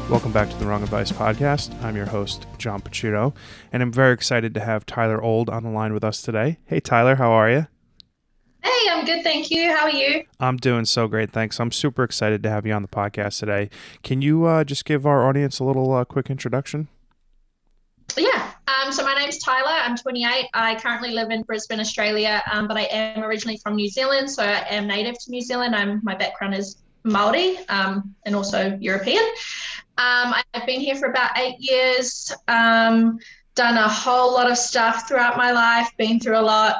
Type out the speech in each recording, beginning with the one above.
Welcome back to the Wrong Advice Podcast. I'm your host, John Pacino, and I'm very excited to have Tyler Old on the line with us today. Hey, Tyler, how are you? Hey, I'm good, thank you. How are you? I'm doing so great, thanks. I'm super excited to have you on the podcast today. Can you just give our audience a little quick introduction? Yeah. So my name's Tyler. I'm 28. I currently live in Brisbane, Australia, but I am originally from New Zealand, so I am native to New Zealand. My background is Māori, and also European. I've been here for about 8 years, done a whole lot of stuff throughout my life, been through a lot.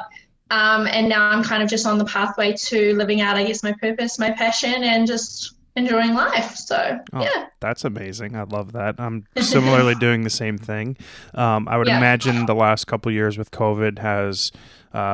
And now I'm kind of just on the pathway to living out, I guess, my purpose, my passion, and just enjoying life. So, Oh, yeah. that's amazing. I love that. I'm similarly doing the same thing. I would Yeah. imagine the last couple years with COVID has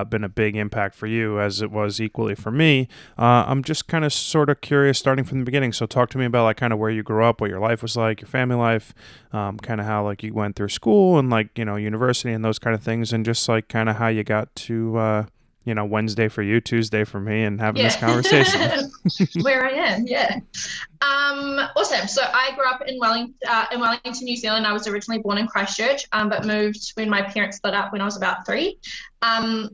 been a big impact for you, as it was equally for me. I'm just kind of sort of curious, starting from the beginning. So, talk to me about like kind of where you grew up, what your life was like, your family life, kind of how like you went through school and like university and those kind of things, and just like kind of how you got to Wednesday for you, Tuesday for me, and having this Yeah. conversation. Where I am, yeah. Awesome. So I grew up in Wellington, New Zealand. I was originally born in Christchurch, but moved when my parents split up when I was about 3. Um,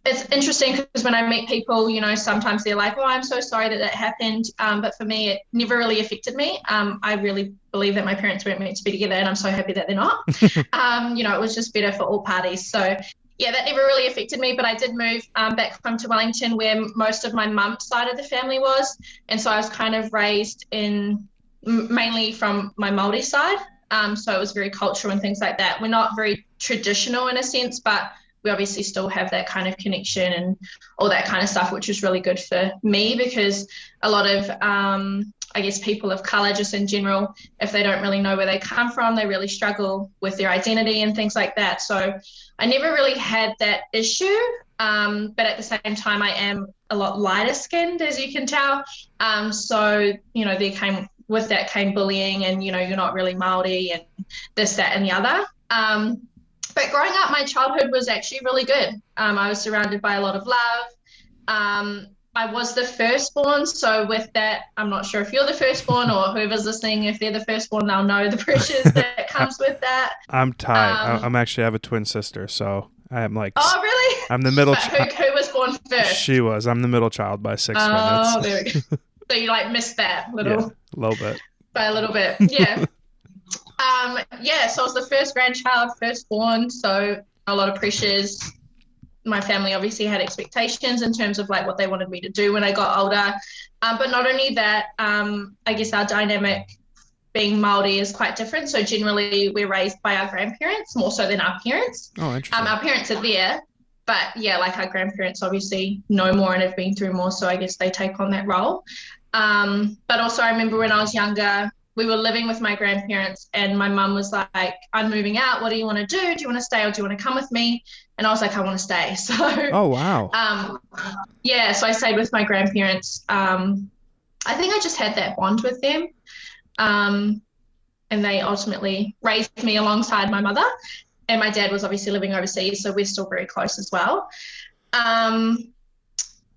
it's interesting because when I meet people, sometimes they're like, "Oh, I'm so sorry that happened." But for me, it never really affected me. I really believe that my parents weren't meant to be together, and I'm so happy that they're not. It was just better for all parties. So yeah, that never really affected me, but I did move back home to Wellington where most of my mum's side of the family was. And so I was kind of raised mainly from my Māori side. So it was very cultural and things like that. We're not very traditional in a sense, but we obviously still have that kind of connection and all that kind of stuff, which was really good for me because a lot of, I guess, people of colour just in general, if they don't really know where they come from, they really struggle with their identity and things like that. So I never really had that issue. But at the same time, I am a lot lighter skinned, as you can tell. So, with that came bullying and, you're not really Māori and this, that, and the other. But growing up, my childhood was actually really good. I was surrounded by a lot of love. I was the firstborn, so with that, I'm not sure if you're the firstborn or whoever's listening, if they're the firstborn, they'll know the pressures that I, comes with that. I'm tied. Um, I'm actually I have a twin sister, so I am like oh, really? I'm the middle. But who was born She first? was. I'm the middle child by 6 minutes. Oh, there we go. So you like missed that Yeah, little a little bit. by a little bit, yeah. Yeah. So I was the first grandchild, firstborn, so a lot of pressures. My family obviously had expectations in terms of like what they wanted me to do when I got older. But not only that, I guess our dynamic being Māori is quite different. So generally we're raised by our grandparents more so than our parents. Oh, interesting. Our parents are there, but yeah, like our grandparents obviously know more and have been through more. So I guess they take on that role. But also I remember when I was younger, we were living with my grandparents and my mum was like, "I'm moving out. What do you want to do? Do you want to stay or do you want to come with me?" And I was like, "I want to stay." So, Oh, wow. um, yeah, so I stayed with my grandparents. I think I just had that bond with them. Um, and they ultimately raised me alongside my mother. And my dad was obviously living overseas, so we're still very close as well. Um,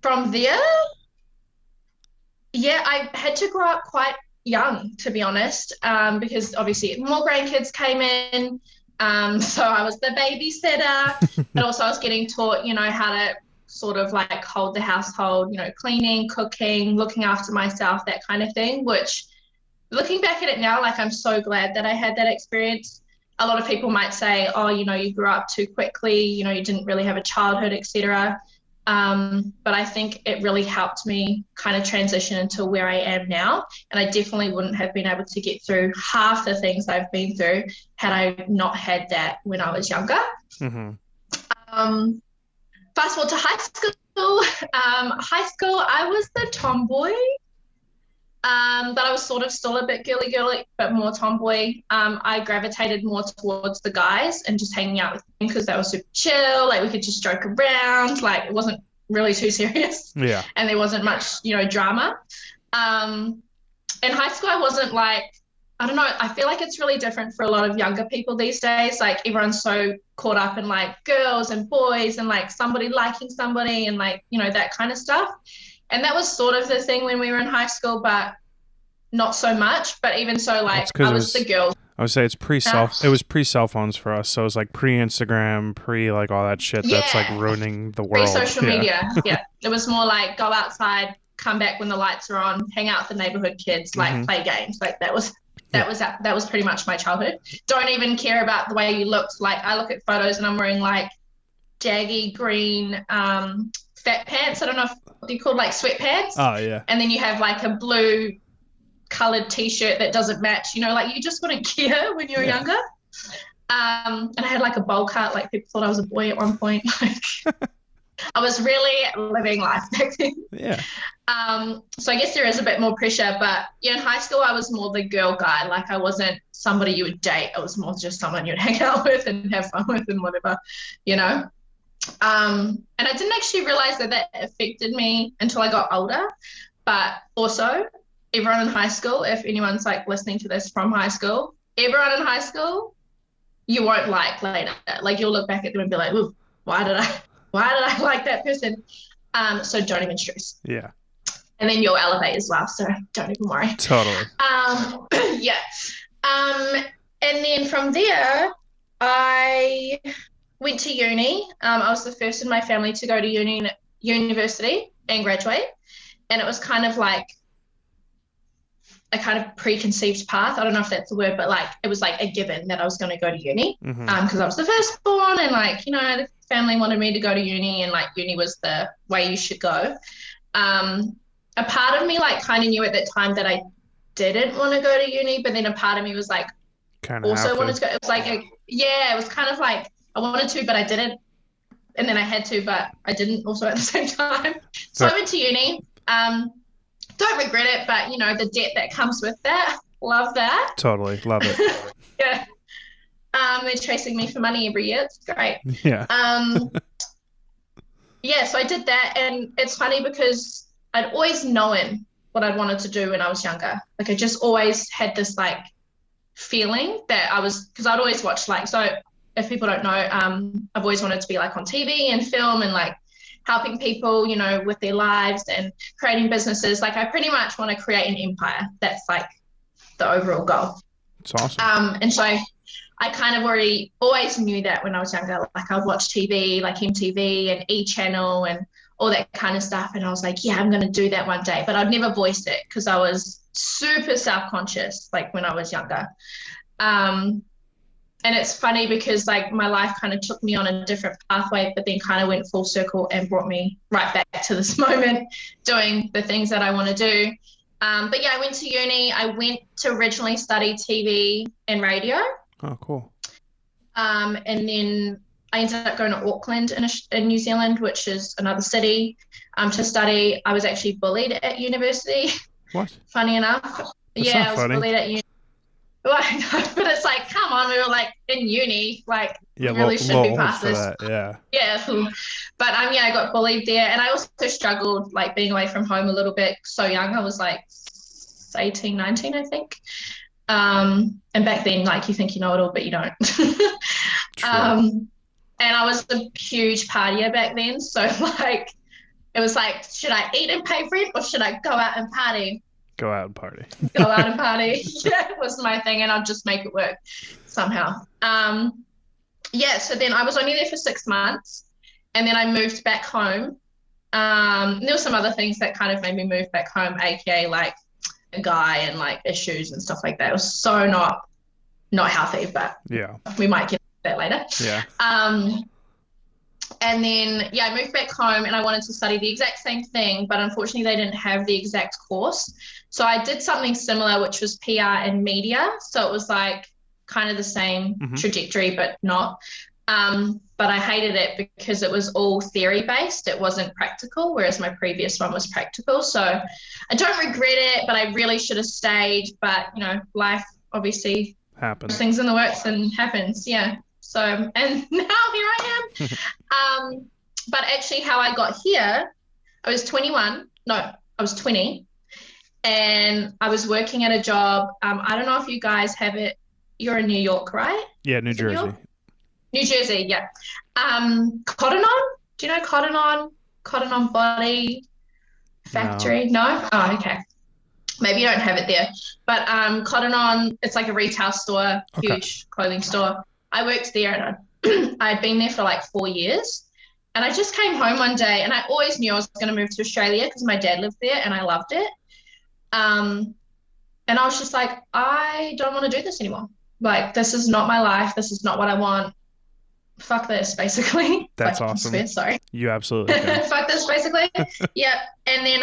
from there, yeah, I had to grow up quite young, to be honest, because obviously more grandkids came in. So I was the babysitter, but also I was getting taught, how to sort of like hold the household, cleaning, cooking, looking after myself, that kind of thing, which looking back at it now, like I'm so glad that I had that experience. A lot of people might say, "Oh, you grew up too quickly, you didn't really have a childhood, etc." But I think it really helped me kind of transition into where I am now. And I definitely wouldn't have been able to get through half the things I've been through had I not had that when I was younger. Mm-hmm. Um, Fast forward to high school. High school, I was the tomboy. But I was sort of still a bit girly, but more tomboy. I gravitated more towards the guys and just hanging out with them because they were super chill. Like we could just joke around. Like it wasn't really too serious, Yeah. and there wasn't much, drama. In high school, I wasn't like, I don't know. I feel like it's really different for a lot of younger people these days. Like everyone's so caught up in like girls and boys and like somebody liking somebody and like, that kind of stuff. And that was sort of the thing when we were in high school, but not so much. But even so, That's like because I it was was. the girl. I would say it's Uh, it was pre-cell phones for us, so it was like pre-Instagram, like all that shit that's like yeah, ruining the free world. social Yeah. media. Yeah, it was more like go outside, come back when the lights are on, hang out with the neighborhood kids, like Hmm. play games. Like Yeah. that was pretty much my childhood. Don't even care about the way you looked. Like I look at photos and I'm wearing like jaggy green fat pants. I don't know if they're called like sweatpants. Oh yeah. And then you have like a blue colored t-shirt that doesn't match. You know, like you just wouldn't care when you were Yeah. younger. And I had like a bowl cut. Like people thought I was a boy at one point. Like I was really living life back then. Yeah. So I guess there is a bit more pressure, but yeah, in high school I was more the girl guy. Like I wasn't somebody you would date. I was more just someone you'd hang out with and have fun with and whatever, you know. And I didn't actually realize that that affected me until I got older. But also, everyone in high school, if anyone's like listening to this from high school, everyone in high school, you won't like later. Like you'll look back at them and be like, ooh, why did I like that person? So don't even stress. Yeah. And then you'll elevate as well. So don't even worry. Totally. Yeah. And then from there, I went to uni. I was the first in my family to go to university and graduate. And it was kind of like a kind of preconceived path. I don't know if that's the word, but like it was like a given that I was going to go to uni Hmm. because I was the firstborn and like, you know, the family wanted me to go to uni and like uni was the way you should go. A part of me like kind of knew at that time that I didn't want to go to uni, but then a part of me was like Kind of also have wanted to. to go. It was like, yeah, it was kind of like I wanted to, but I didn't. And then I had to, but I didn't also at the same time. So I went to uni. Don't regret it, but you know, the debt that comes with that, love that. Totally. Love it. Yeah. They're chasing me for money every year. It's great. Yeah. Yeah, so I did that, and it's funny because I'd always known what I wanted to do when I was younger. Like I just always had this like feeling that I was, because I'd always watch like, so if people don't know, I've always wanted to be like on TV and film and like helping people, you know, with their lives and creating businesses. Like I pretty much want to create an empire. That's like the overall goal. It's awesome. And so I kind of always knew that when I was younger. Like I would watch TV, like MTV and E Channel and all that kind of stuff. And I was like, yeah, I'm going to do that one day. But I'd never voiced it because I was super self-conscious, like when I was younger. And it's funny because like my life kind of took me on a different pathway, but then kind of went full circle and brought me right back to this moment doing the things that I want to do. But yeah, I went to uni. I went to originally study TV and radio. Oh, cool. And then I ended up going to Auckland in New Zealand, which is another city, to study. I was actually bullied at university. What? Funny enough. That's yeah, not I was funny. bullied at uni. Well, but it's like, come on, we were like in uni, like Yeah, we really should be old past for this. that. Yeah. Yeah, but yeah, I got bullied there, and I also struggled like being away from home a little bit. So young, I was like 18, 19, I think. And back then, like you think you know it all, but you don't. True. And I was a huge partier back then, so like it was like, should I eat and pay rent or should I go out and party? Go out and party. Go out and party. Yeah, was my thing, and I'd just make it work somehow. Yeah, so then I was only there for 6 months, and then I moved back home. There were some other things that kind of made me move back home, aka like a guy and like issues and stuff like that. It was so not healthy, but Yeah. we might get to that later. Yeah. And then, yeah, I moved back home and I wanted to study the exact same thing, but unfortunately they didn't have the exact course. So I did something similar, which was PR and media. So it was like kind of the same trajectory, but not. But I hated it because it was all theory-based. It wasn't practical, whereas my previous one was practical. So I don't regret it, but I really should have stayed. But, you know, life obviously Happens. things in the works and happens, yeah. So, and now here I am. But actually how I got here, I was 21. No, I was 20. And I was working at a job. I don't know if you guys have it. You're in New York, right? Yeah, New Jersey. New Jersey, yeah. Cotton On? Do you know Cotton On? Cotton On Body Factory? No? Oh, okay. Maybe you don't have it there, but Cotton On, it's like a retail store, Okay. huge clothing store. I worked there and I'd been there for like 4 years. And I just came home one day and I always knew I was going to move to Australia because my dad lived there and I loved it. Um, and I was just like, I don't want to do this anymore. Like, this is not my life. This is not what I want. Fuck this, basically. That's Like, I can awesome. swear, sorry. You absolutely can. Fuck this, basically. Yeah. And then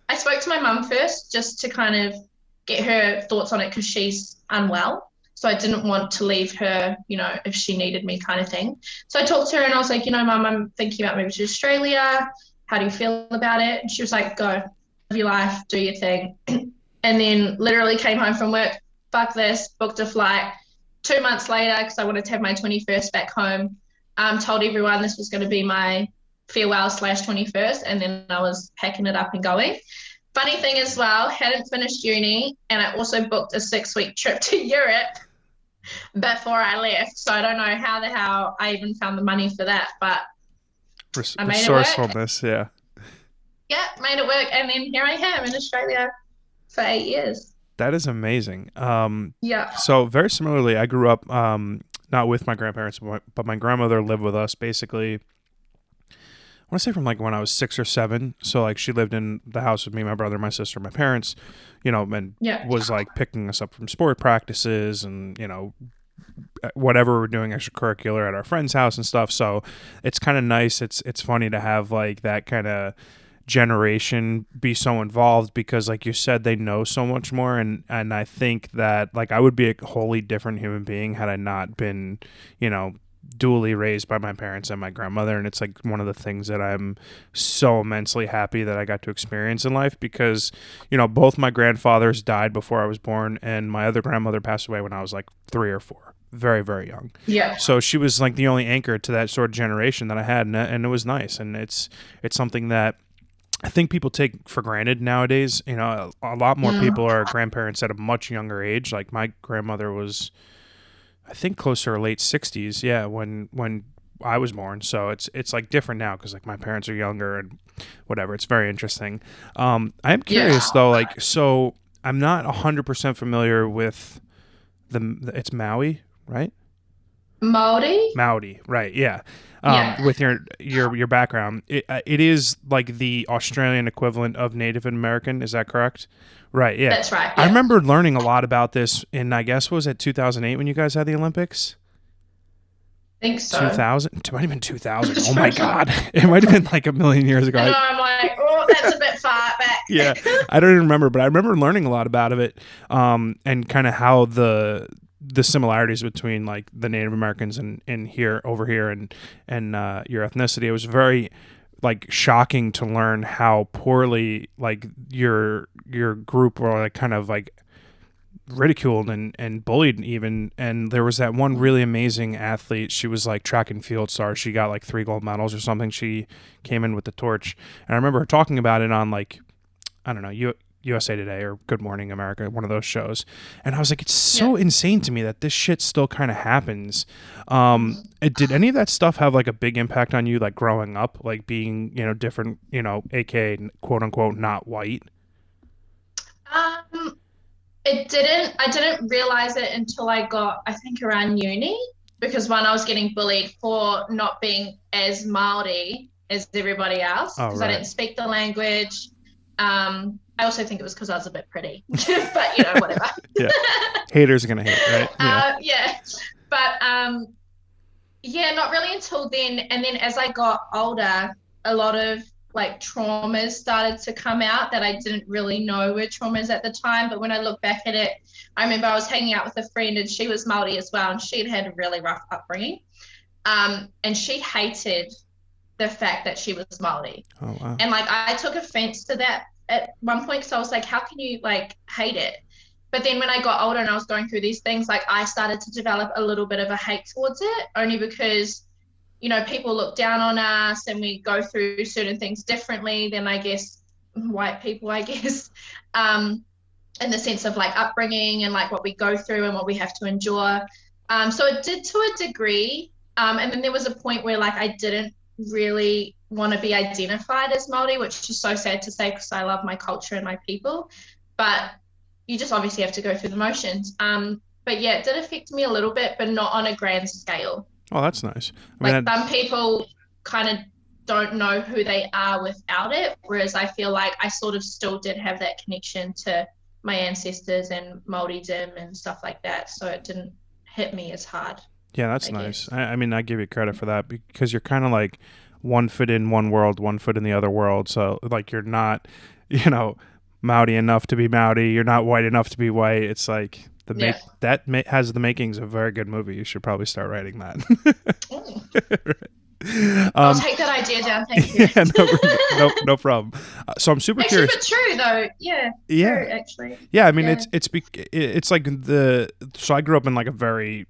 I spoke to my mum first just to kind of get her thoughts on it because she's unwell. So I didn't want to leave her, if she needed me kind of thing. So I talked to her and I was like, Mum, I'm thinking about moving to Australia. How do you feel about it? And she was like, go, live your life, do your thing. And then literally came home from work, fuck this, booked a flight. 2 months later, because I wanted to have my 21st back home, told everyone this was going to be my farewell slash 21st, and then I was packing it up and going. Funny thing as well, hadn't finished uni, and I also booked a 6-week trip to Europe before I left. So I don't know how the hell I even found the money for that, but I made it work. Resourcefulness, yeah. Yeah, made it work. And then here I am in Australia for 8 years. That is amazing. Yeah. So very similarly, I grew up not with my grandparents, but my grandmother lived with us basically. I want to say from like when I was 6 or 7. So like she lived in the house with me, my brother, my sister, my parents, and Yeah. was like picking us up from sport practices and whatever we're doing extracurricular at our friend's house and stuff. So it's kind of nice. It's funny to have like that kind of generation be so involved because like you said they know so much more, and I think that like I would be a wholly different human being had I not been dually raised by my parents and my grandmother. And it's like one of the things that I'm so immensely happy that I got to experience in life because both my grandfathers died before I was born, and my other grandmother passed away when I was like 3 or 4, very very young. Yeah. So she was like the only anchor to that sort of generation that I had, and it was nice. And it's something that I think people take for granted nowadays. A lot more Mm. people are grandparents at a much younger age. Like my grandmother was, I think, close to her late 60s. Yeah, when I was born. So it's like different now because like my parents are younger and whatever. It's very interesting. I am Yeah. curious though. Like, so I'm not 100% familiar with it's Maui, right? Maori? Maori, right? Yeah. Yeah. With your background, it is like the Australian equivalent of Native American. Is that correct? Right. Yeah. That's right. I Yeah. remember learning a lot about this in, I guess, was it 2008 when you guys had the Olympics? I think so. 2000? It might have been 2000. Oh my I God. It might have been like a million years ago. know, I'm like, oh, that's a bit far back. Yeah. I don't even remember, but I remember learning a lot about it, and kind of how the similarities between like the Native Americans and here over here and your ethnicity. It was very like shocking to learn how poorly like your group were like kind of like ridiculed and bullied even. And there was that one really amazing athlete. She was like track and field star. She got like 3 gold medals or something. She came in with the torch, and I remember her talking about it on like, I don't know, USA Today or Good Morning America, one of those shows. And I was like, it's so insane to me that this shit still kind of happens. Did any of that stuff have like a big impact on you, like growing up, like being, different, aka quote unquote, not white? Um, it didn't. I didn't realize it until I got, I think, around uni, because when I was getting bullied for not being as Maori as everybody else, Oh, because I right. didn't speak the language. I also think it was because I was a bit pretty, but whatever. Yeah. Haters are going to hate, right? Yeah. Yeah, but yeah, not really until then. And then as I got older, a lot of like traumas started to come out that I didn't really know were traumas at the time. But when I look back at it, I remember I was hanging out with a friend and she was Māori as well, and she'd had a really rough upbringing. And she hated the fact that she was Māori. Oh, wow. And like I took offense to that at one point because I was like, how can you like hate it? But then when I got older and I was going through these things, like I started to develop a little bit of a hate towards it, only because, people look down on us and we go through certain things differently than I guess white people, I guess, in the sense of like upbringing and like what we go through and what we have to endure. So it did to a degree. And then there was a point where like I didn't really want to be identified as Māori, which is so sad to say because I love my culture and my people. but you just obviously have to go through the motions. But yeah, it did affect me a little bit, but not on a grand scale. Oh, that's nice. I mean, Like some people kind of don't know who they are without it, whereas I feel like I sort of still did have that connection to my ancestors and Māoridom and stuff like that, so it didn't hit me as hard, yeah, that's I nice. guess. I mean, I give you credit for that because you're kind of like one foot in one world, one foot in the other world. So like you're not, you know, Maori enough to be Maori. You're not white enough to be white. It's like Yeah. has the makings of a very good movie. You should probably start writing that. Mm. I'll um, take that idea down. Thank you. yeah, no problem. So I'm super Actually, curious. but true though. Yeah, Yeah, true. Actually, yeah. I mean, yeah, it's like so I grew up in like a very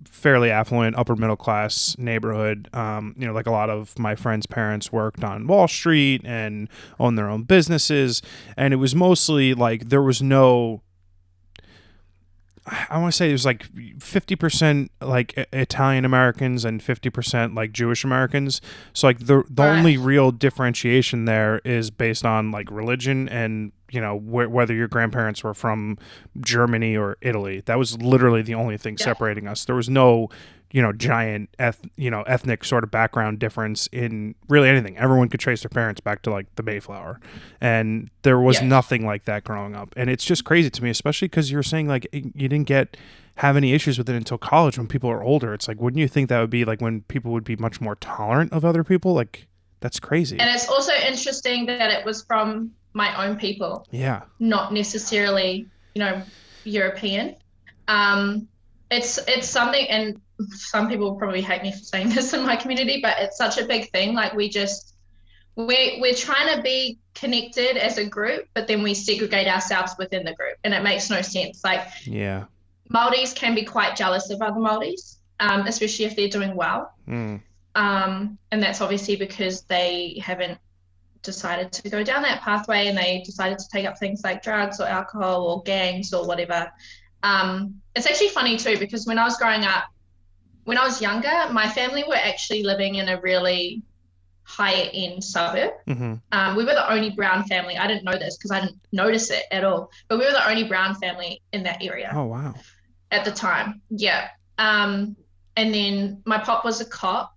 fairly affluent upper middle class neighborhood. Like a lot of my friends' parents worked on Wall Street and owned their own businesses, and it was mostly like there was no. I want to say it was like 50% like Italian Americans and 50% like Jewish Americans. So like the right. only real differentiation there is based on like religion and whether your grandparents were from Germany or Italy. That was literally the only thing Yeah, separating us. There was no giant ethnic sort of background difference in really anything. Everyone could trace their parents back to like the Mayflower, and there was yeah. nothing like that growing up. And it's just crazy to me, especially because you're saying like you didn't have any issues with it until college when people are older. It's like, wouldn't you think that would be like when people would be much more tolerant of other people? Like that's crazy. And it's also interesting that it was from my own people, Yeah. not necessarily, European. Um, it's something, and some people will probably hate me for saying this in my community, but it's such a big thing. Like we're trying to be connected as a group, but then we segregate ourselves within the group, and it makes no sense. Like Yeah. Māoris can be quite jealous of other Māoris, especially if they're doing well. Mm. And that's obviously because they haven't decided to go down that pathway and they decided to take up things like drugs or alcohol or gangs or whatever. It's actually funny too, because when I was growing up, when I was younger, my family were actually living in a really higher end suburb. Mm-hmm. We were the only brown family. I didn't know this because I didn't notice it at all, but we were the only brown family in that area Oh wow. at the time. Yeah. And then my pop was a cop,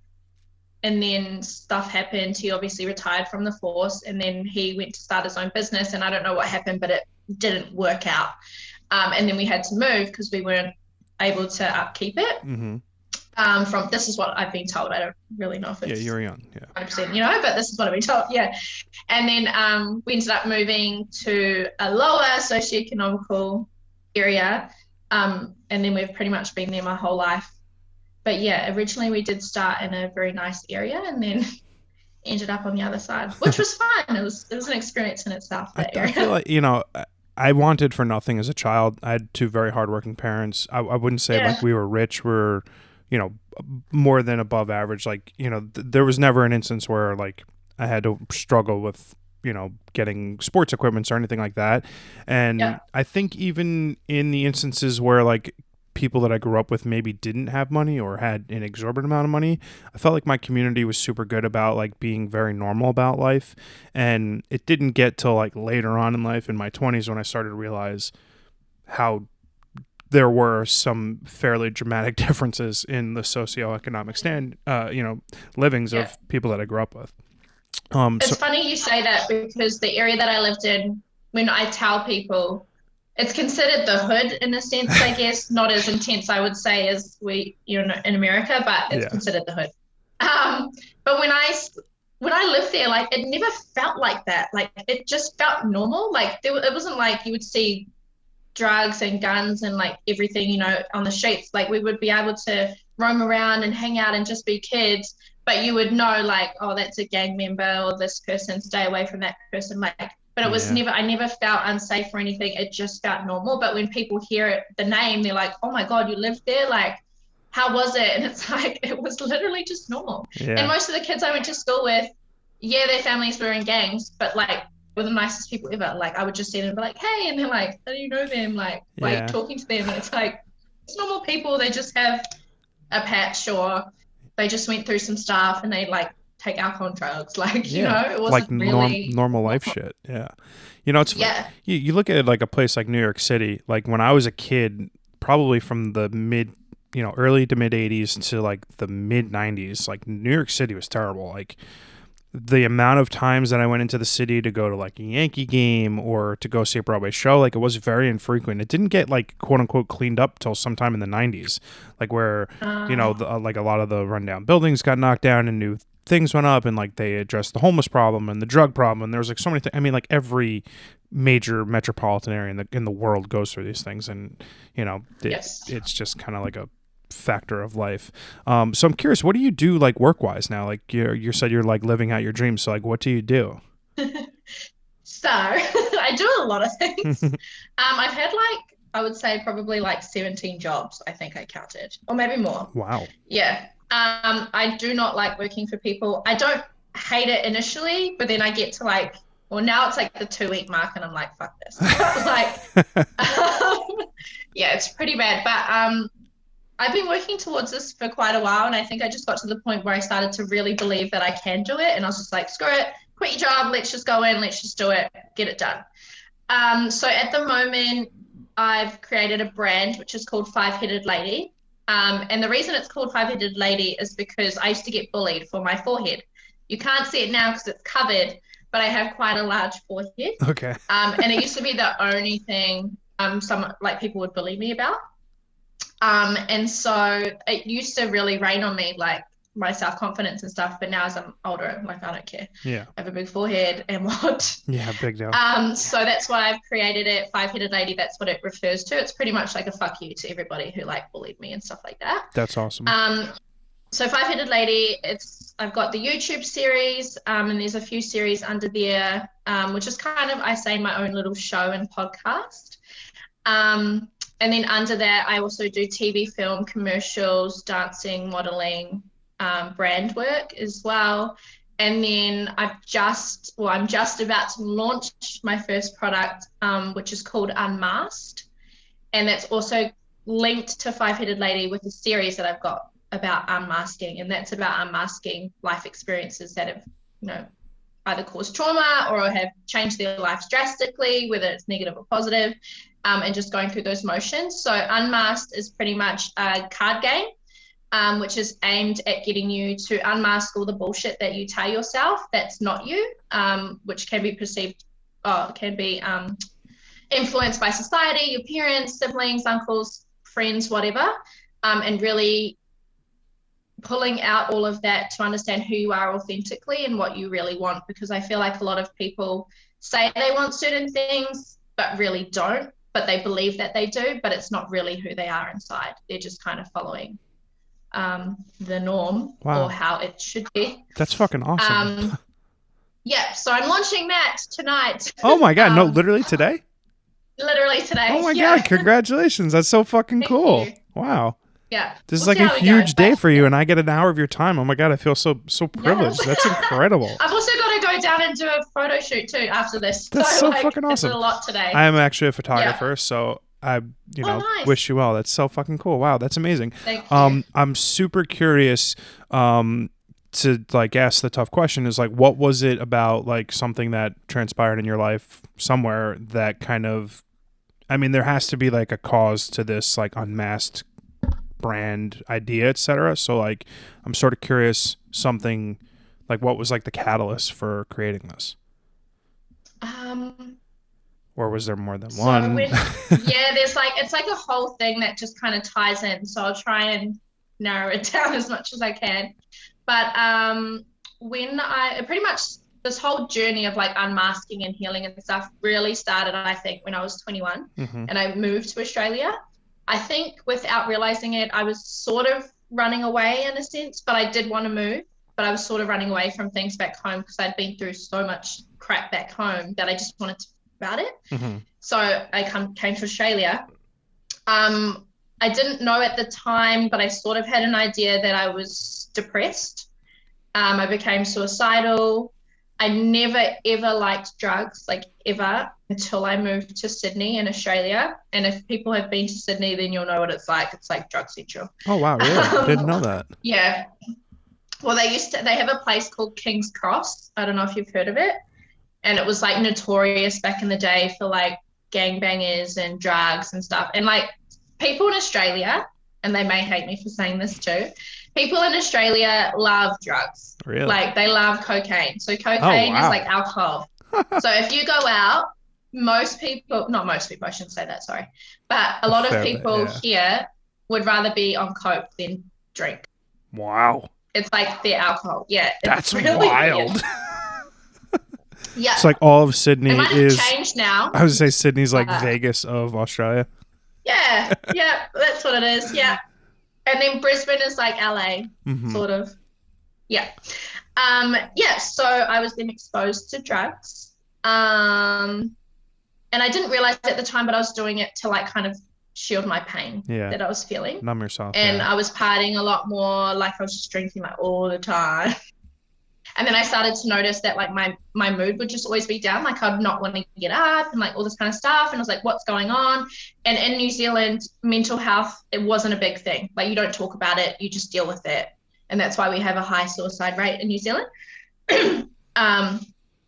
and then stuff happened. He obviously retired from the force, and then he went to start his own business, and I don't know what happened, but it didn't work out. And then we had to move because we weren't able to upkeep it. Mm-hmm. From this is what I've been told. I don't really know if Yeah, it's you were young. Yeah. 100%, but this is what I've been told. Yeah. And then we ended up moving to a lower socioeconomical area. And then we've pretty much been there my whole life. But yeah, originally we did start in a very nice area and then ended up on the other side, which was fun. It was an experience in itself, that I area. feel like I wanted for nothing as a child. I had two very hardworking parents. I wouldn't say Yeah. like we were rich. We're more than above average. Like there was never an instance where like I had to struggle with getting sports equipments or anything like that. And Yeah. I think even in the instances where like people that I grew up with maybe didn't have money or had an exorbitant amount of money, I felt like my community was super good about like being very normal about life. And it didn't get till like later on in life in my 20s when I started to realize how there were some fairly dramatic differences in the socioeconomic livings Yeah. of people that I grew up with. It's funny you say that because the area that I lived in, when I tell people, it's considered the hood in a sense, I guess, not as intense, I would say, as we, in America, but it's Yeah. considered the hood. But when I lived there, like it never felt like that. Like it just felt normal. Like it wasn't like you would see drugs and guns and like everything, on the streets. Like we would be able to roam around and hang out and just be kids, but you would know like, oh, that's a gang member or this person, stay away from that person. Like, but it was Yeah. I never felt unsafe or anything. It just felt normal. But when people hear it, the name, they're like, oh my God, you lived there? Like, how was it? And it's like, it was literally just normal. And Yeah. most of the kids I went to school with, yeah, their families were in gangs, but like were the nicest people ever. Like I would just see them and be like, hey, and they're like, how do you know them? Like, why are you talking to them? And it's like, it's normal people. They just have a patch or they just went through some stuff and they like take alcohol and drugs. Like, Yeah, it like wasn't really, normal life shit. Yeah, it's yeah. you look at like a place like New York City. Like when I was a kid, probably from the mid, early to mid '80s to like the mid '90s, like New York City was terrible. Like the amount of times that I went into the city to go to like a Yankee game or to go see a Broadway show, like it was very infrequent. It didn't get like quote unquote cleaned up till sometime in the '90s, like where like a lot of the rundown buildings got knocked down and new things went up, and like they addressed the homeless problem and the drug problem. And there was like so many things. I mean, like every major metropolitan area in the world goes through these things, and Yes. it's just kind of like a factor of life. So I'm curious, what do you do like work wise now? Like you said you're like living out your dreams. So like, what do you do? So I do a lot of things. I've had like, I would say probably like 17 jobs, I think I counted, or maybe more. Wow. Yeah. I do not like working for people. I don't hate it initially, but then I get to like, well, now it's like the 2-week mark and I'm like, fuck this. Yeah, it's pretty bad. But I've been working towards this for quite a while, and I think I just got to the point where I started to really believe that I can do it, and I was just like, screw it, quit your job, let's just go in, let's just do it, get it done. So at the moment, I've created a brand which is called Five-Headed Lady, and the reason it's called Five-Headed Lady is because I used to get bullied for my forehead. You can't see it now because it's covered, but I have quite a large forehead. Okay. And it used to be the only thing some like people would bully me about. And so it used to really rain on me, like my self-confidence and stuff. But now as I'm older, like I don't care. Yeah. I have a big forehead and what? Yeah, big deal. So that's why I've created it, Five-Headed Lady. That's what it refers to. It's pretty much like a fuck you to everybody who like bullied me and stuff like that. That's awesome. So Five-Headed Lady, I've got the YouTube series, and there's a few series under there, which is kind of, I say, my own little show and podcast. And then under that, I also do TV, film, commercials, dancing, modeling, brand work as well. And then I'm just about to launch my first product, which is called Unmasked. And that's also linked to Five-Headed Lady with a series that I've got about unmasking. And that's about unmasking life experiences that have, either caused trauma or have changed their lives drastically, whether it's negative or positive. And just going through those motions. So Unmasked is pretty much a card game, which is aimed at getting you to unmask all the bullshit that you tell yourself that's not you, which can be influenced by society, your parents, siblings, uncles, friends, whatever, and really pulling out all of that to understand who you are authentically and what you really want. Because I feel like a lot of people say they want certain things, but really don't. But they believe that they do, but it's not really who they are inside. They're just kind of following the norm or how it should be. That's fucking awesome. Yeah, so I'm launching that tonight. Oh my God, no, literally today? Literally today. Oh my God, congratulations. That's so fucking cool. Thank you. Wow. Yeah. This is like a huge day for you, and I get an hour of your time. Oh my God, I feel so privileged. That's incredible. I've also got to go down and do a photo shoot too after this. That's so fucking awesome. It's a lot today. I am actually a photographer, so I nice. wish you well. That's so fucking cool. Wow, that's amazing. Thank you. I'm super curious to like ask the tough question is like, what was it about like something that transpired in your life somewhere that kind of, I mean, there has to be like a cause to this like unmasked brand idea, etc. So like, I'm sort of curious something like what was like the catalyst for creating this? Or was there more than one? Yeah, there's like, it's like a whole thing that just kind of ties in. So I'll try and narrow it down as much as I can. But when I pretty much this whole journey of like unmasking and healing and stuff really started, I think, when I was 21 and I moved to Australia. I think without realizing it, I was sort of running away in a sense, but I did want to move. But I was sort of running away from things back home because I'd been through so much crap back home that I just wanted to about it. So I came to Australia. I didn't know at the time, but I sort of had an idea that I was depressed. I became suicidal. I never, ever liked drugs, like ever, until I moved to Sydney in Australia. And if people have been to Sydney, then you'll know what it's like. It's like drug central. Oh, wow. Really? I didn't know that. Yeah. well, they have a place called King's Cross. I don't know if you've heard of it. And it was like notorious back in the day for like gangbangers and drugs and stuff. And like people in Australia, and they may hate me for saying this too, people in Australia love drugs. Really? Like they love cocaine. So Oh, cocaine is like wow. alcohol. So if you go out, most people, not most people, I shouldn't say that, sorry, but a A lot of fair bit, people yeah. here would rather be on coke than drink. Wow. It's like their alcohol. Yeah, it's That's really weird. wild. Yeah, It's like all of it Sydney might have is, changed now. I would say Sydney's like But Vegas of Australia. yeah, yeah, that's what it is. Yeah. And then Brisbane is like LA, Hmm. sort of. Yeah. Yeah, so I was then exposed to drugs. And I didn't realize at the time, but I was doing it to like kind of shield my pain Yeah. that I was feeling. Numb yourself, And yeah. I was partying a lot more, like I was just drinking like all the time. And then I started to notice that like my mood would just always be down, like I'd not want to get up and like all this kind of stuff. And I was like, what's going on? And in New Zealand, mental health, it wasn't a big thing. Like you don't talk about it, you just deal with it. And that's why we have a high suicide rate in New Zealand. um,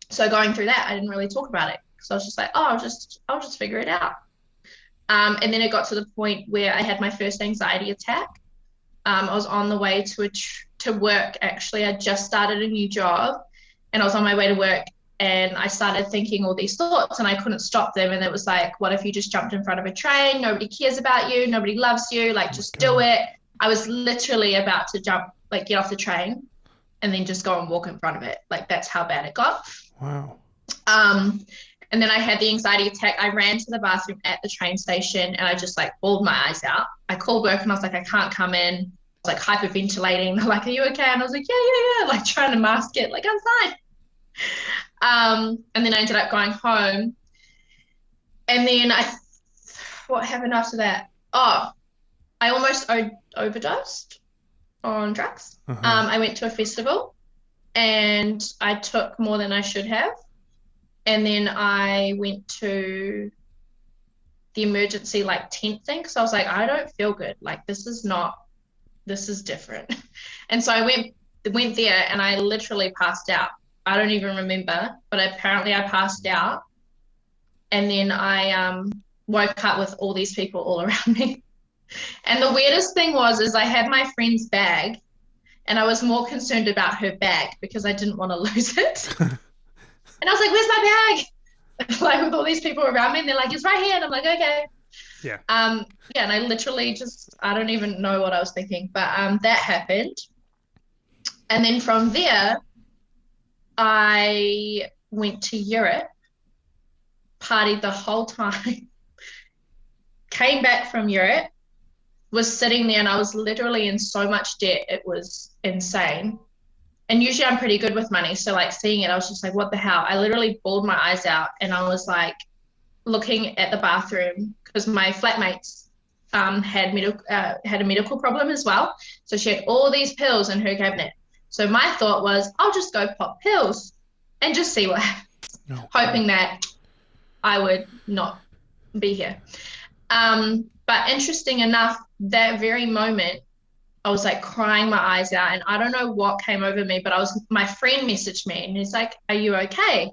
so going through that, I didn't really talk about it. So I was just like, oh, I'll just figure it out. And then it got to the point where I had my first anxiety attack. I was on the way to work, actually. I just started a new job and I was on my way to work and I started thinking all these thoughts and I couldn't stop them. And it was like, what if you just jumped in front of a train? Nobody cares about you. Nobody loves you. Like, Oh my just do God. it. I was literally about to jump, like get off the train and then just go and walk in front of it. Like, that's how bad it got. Wow. Um, and then I had the anxiety attack. I ran to the bathroom at the train station and I just like bawled my eyes out. I called work and I was like, I can't come in. I was like hyperventilating. They're like, are you okay? And I was like, yeah, like trying to mask it, like I'm fine. And then I ended up going home. And then what happened after that? Oh, I almost overdosed on drugs. Uh-huh. I went to a festival and I took more than I should have. And then I went to the emergency like tent thing because I was like, I don't feel good. Like this is different. And so I went there and I literally passed out. I don't even remember, but apparently I passed out. And then I woke up with all these people all around me. And the weirdest thing is I had my friend's bag and I was more concerned about her bag because I didn't want to lose it. And I was like, where's my bag? Like with all these people around me and they're like, it's right here. And I'm like, okay. Yeah. Yeah, and I literally I don't even know what I was thinking, but that happened. And then from there, I went to Europe, partied the whole time, came back from Europe, was sitting there, and I was literally in so much debt. It was insane. And usually I'm pretty good with money. So like seeing it, I was just like, what the hell? I literally bawled my eyes out and I was like looking at the bathroom because my flatmates had a medical problem as well. So she had all these pills in her cabinet. So my thought was, I'll just go pop pills and just see what happens, Okay. hoping that I would not be here. But interesting enough, that very moment, I was like crying my eyes out and I don't know what came over me, but my friend messaged me and he's like, are you okay?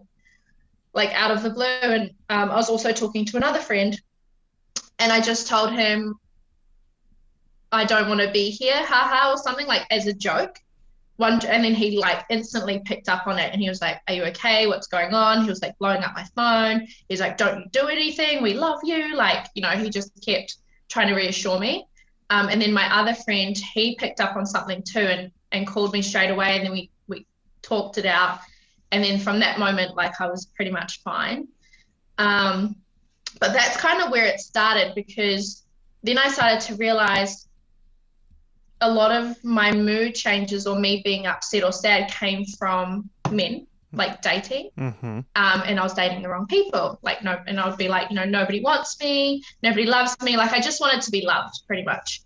Like out of the blue. And I was also talking to another friend and I just told him, I don't want to be here, haha, or something like as a joke. And then he like instantly picked up on it and he was like, are you okay? What's going on? He was like blowing up my phone. He's like, don't you do anything? We love you. Like, he just kept trying to reassure me. And then my other friend, he picked up on something too and called me straight away. And then we talked it out. And then from that moment, like I was pretty much fine. But that's kind of where it started because then I started to realize a lot of my mood changes or me being upset or sad came from men, like dating. Mm-hmm. And I was dating the wrong people. Like, no, and I would be like, nobody wants me, nobody loves me. Like, I just wanted to be loved pretty much.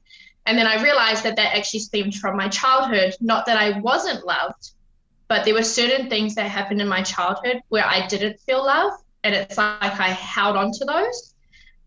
And then I realized that actually stemmed from my childhood. Not that I wasn't loved, but there were certain things that happened in my childhood where I didn't feel love. And it's like I held on to those.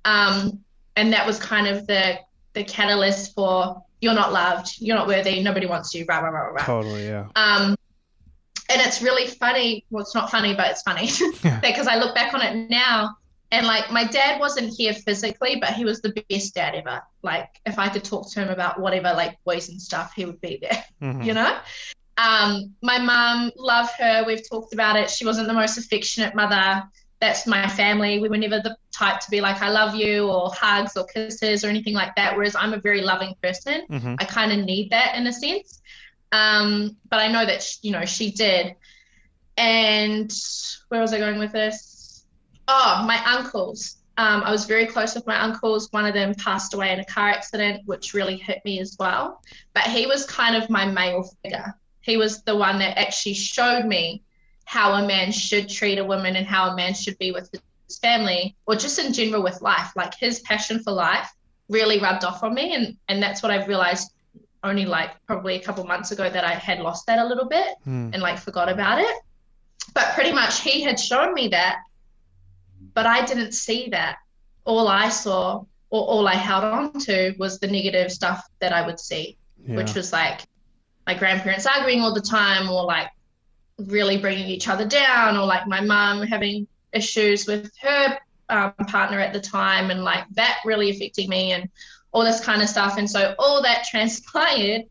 And that was kind of the catalyst for, you're not loved, you're not worthy, nobody wants you, rah, rah, rah, rah. Totally. Yeah. And it's really funny. Well, it's not funny, but it's funny Yeah. because I look back on it now and like my dad wasn't here physically, but he was the best dad ever. Like if I could talk to him about whatever, like boys and stuff, he would be there, you know? My mum, love her. We've talked about it. She wasn't the most affectionate mother. That's my family. We were never the type to be like, I love you, or hugs or kisses or anything like that. Whereas I'm a very loving person. I kind of need that in a sense. But I know that, she did. And where was I going with this? Oh, my uncles. I was very close with my uncles. One of them passed away in a car accident, which really hit me as well. But he was kind of my male figure. He was the one that actually showed me how a man should treat a woman and how a man should be with his family, or just in general with life. Like his passion for life really rubbed off on me. And that's what I've realized only like probably a couple months ago, that I had lost that a little bit and like forgot about it. But pretty much he had shown me that, but I didn't see that. All I saw, or all I held on to, was the negative stuff that I would see, which was like my grandparents arguing all the time, or like really bringing each other down, or like my mum having issues with her partner at the time, and like that really affecting me and all this kind of stuff. And so all that transpired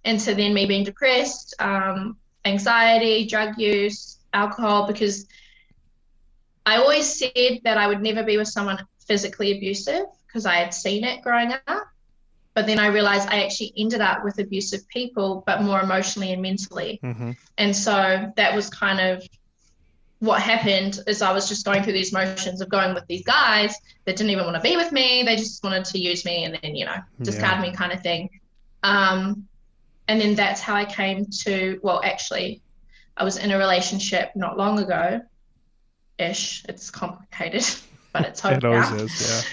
into then me being depressed, anxiety, drug use, alcohol, because I always said that I would never be with someone physically abusive because I had seen it growing up. But then I realized I actually ended up with abusive people, but more emotionally and mentally. And so that was kind of what happened, is I was just going through these motions of going with these guys that didn't even want to be with me. They just wanted to use me and then, discard me kind of thing. And then that's how I came to, well, actually, I was in a relationship not long ago-ish. It's complicated, but it's hope. It always is,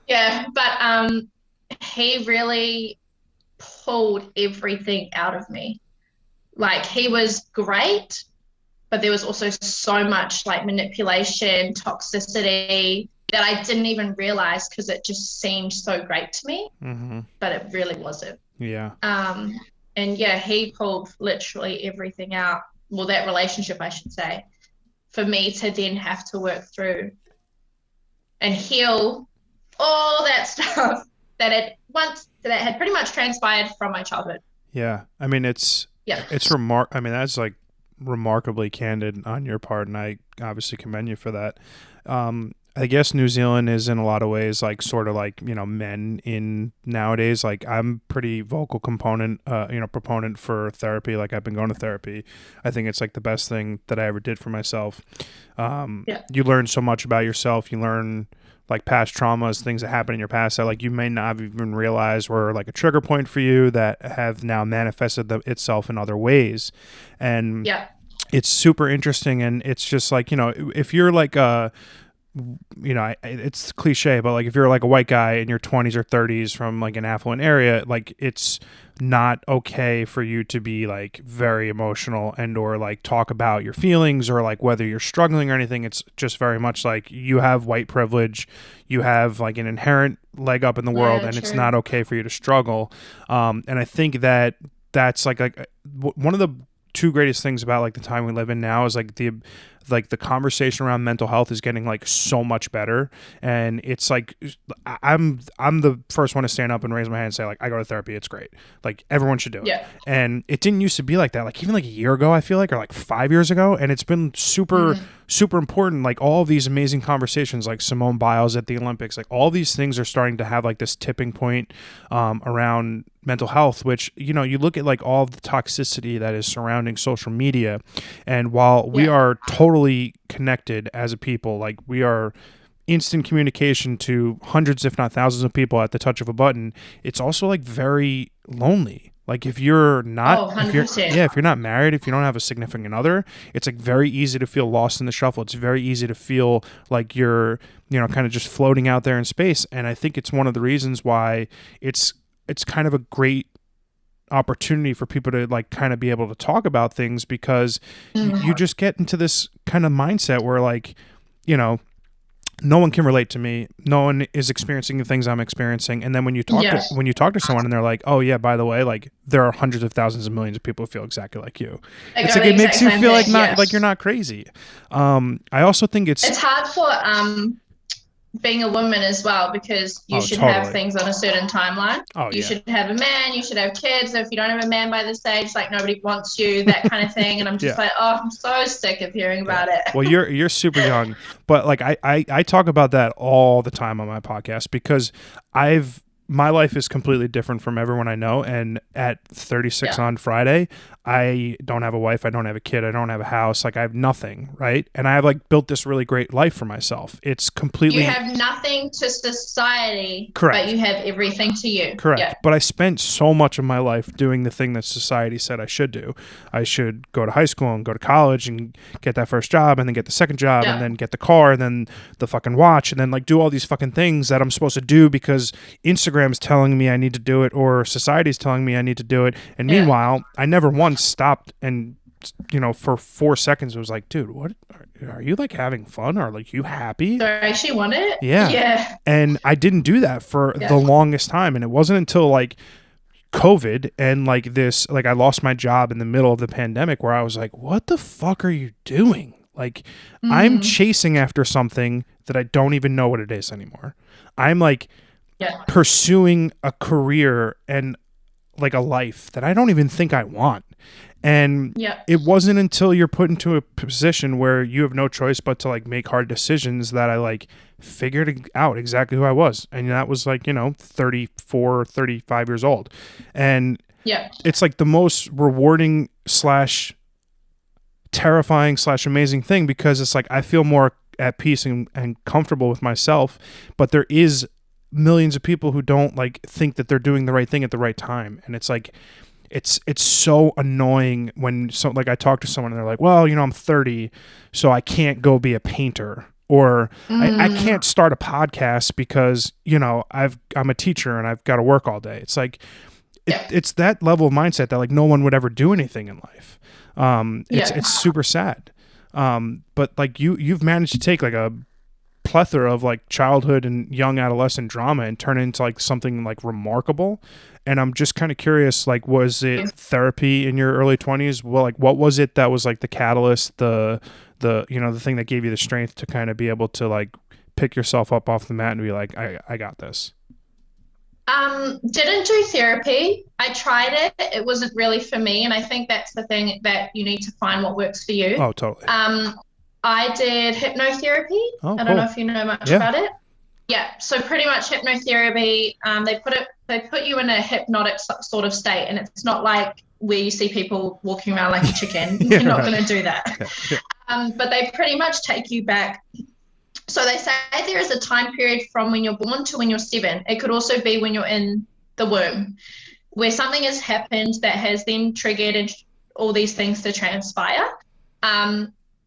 yeah. But he really pulled everything out of me. Like he was great, but there was also so much like manipulation, toxicity that I didn't even realize because it just seemed so great to me, but it really wasn't. Yeah. And yeah, he pulled literally everything out. Well, that relationship, I should say, for me to then have to work through and heal all that stuff that had pretty much transpired from my childhood. Yeah. I mean, it's that's like remarkably candid on your part, and I obviously commend you for that. I guess New Zealand is in a lot of ways like sort of like, men in nowadays. Like I'm pretty vocal proponent for therapy. Like I've been going to therapy. I think it's like the best thing that I ever did for myself. You learn so much about yourself. You learn like past traumas, things that happened in your past that like you may not have even realized were like a trigger point for you that have now manifested itself in other ways. And it's super interesting. And it's just like, if you're like it's cliche, but like if you're like a white guy in your 20s or 30s from like an affluent area, like it's not okay for you to be like very emotional and or like talk about your feelings or like whether you're struggling or anything. It's just very much like you have white privilege, you have like an inherent leg up in the world, and it's not okay for you to struggle. And I think that that's like one of the two greatest things about like the time we live in now is like the conversation around mental health is getting like so much better. And it's like I'm the first one to stand up and raise my hand and say like I go to therapy, it's great, like everyone should do it. And it didn't used to be like that, like even like a year ago I feel like, or like 5 years ago, and it's been super important. Like all of these amazing conversations, like Simone Biles at the Olympics, like all these things are starting to have like this tipping point around mental health, which you look at like all of the toxicity that is surrounding social media, and while we are totally connected as a people, like we are instant communication to hundreds if not thousands of people at the touch of a button, it's also like very lonely. Like if you're not, if you're not married, if you don't have a significant other, it's like very easy to feel lost in the shuffle. It's very easy to feel like you're, kind of just floating out there in space. And I think it's one of the reasons why it's kind of a great opportunity for people to like kind of be able to talk about things, because you just get into this kind of mindset where like, no one can relate to me. No one is experiencing the things I'm experiencing. And then when you talk Yes. to someone and they're like, "Oh yeah, by the way, like there are hundreds of thousands of millions of people who feel exactly like you." They It's go like the it makes exact you same feel thing. like not like Yes. you're not crazy. I also think It's hard for being a woman as well, because you oh should have totally. things on a certain timeline. Oh You yeah. should have a man, you should have kids. If you don't have a man by this age, like nobody wants you, that kind of thing. And I'm just Yeah. like, oh, I'm so sick of hearing Yeah. about it. Well, you're super young, but like I talk about that all the time on my podcast because my life is completely different from everyone I know. And at 36 Yeah. on Friday, I don't have a wife. I don't have a kid. I don't have a house. Like I have nothing. Right. And I have like built this really great life for myself. It's You completely have nothing to society, but correct. you have everything to you. Correct. Yeah. But I spent so much of my life doing the thing that society said I should do. I should go to high school and go to college and get that first job and then get the second job and Yeah. then get the car and then the fucking watch and then like do all these fucking things that I'm supposed to do because Instagram's telling me I need to do it or society's telling me I need to do it. And Yeah. meanwhile, I never once stopped and for 4 seconds it was like, dude, what are you like having fun or like you happy? Do I actually want it? Yeah. Yeah. And I didn't do that for Yeah. the longest time. And it wasn't until like COVID and like this, like I lost my job in the middle of the pandemic where I was like, what the fuck are you doing? Like I'm chasing after something that I don't even know what it is anymore. I'm like Yeah. pursuing a career and like a life that I don't even think I want. And Yeah. it wasn't until you're put into a position where you have no choice but to like make hard decisions that I like figured out exactly who I was. And that was like, 34, 35 years old. And Yeah. it's like the most rewarding slash terrifying slash amazing thing because it's like I feel more at peace and comfortable with myself. But there is millions of people who don't like think that they're doing the right thing at the right time. And it's like, it's so annoying when like I talk to someone and they're like, well, I'm 30, so I can't go be a painter or I can't start a podcast because, I'm a teacher and I've got to work all day. It's like, it's that level of mindset that like no one would ever do anything in life. It's super sad. But like you've managed to take like a plethora of like childhood and young adolescent drama and turn it into like something like remarkable. And I'm just kind of curious, like, was it therapy in your early 20s? Well, like, what was it that was like the catalyst, the thing that gave you the strength to kind of be able to like pick yourself up off the mat and be like, I got this. Didn't do therapy. I tried it. It wasn't really for me. And I think that's the thing, that you need to find what works for you. Oh, totally. I did hypnotherapy. Oh, I don't know if you know much about it. Yeah. So pretty much hypnotherapy, they put you in a hypnotic sort of state, and it's not like where you see people walking around like a chicken. You're not going to do that. But they pretty much take you back. So they say there is a time period from when you're born to when you're 7. It could also be when you're in the womb, where something has happened that has then triggered and all these things to transpire.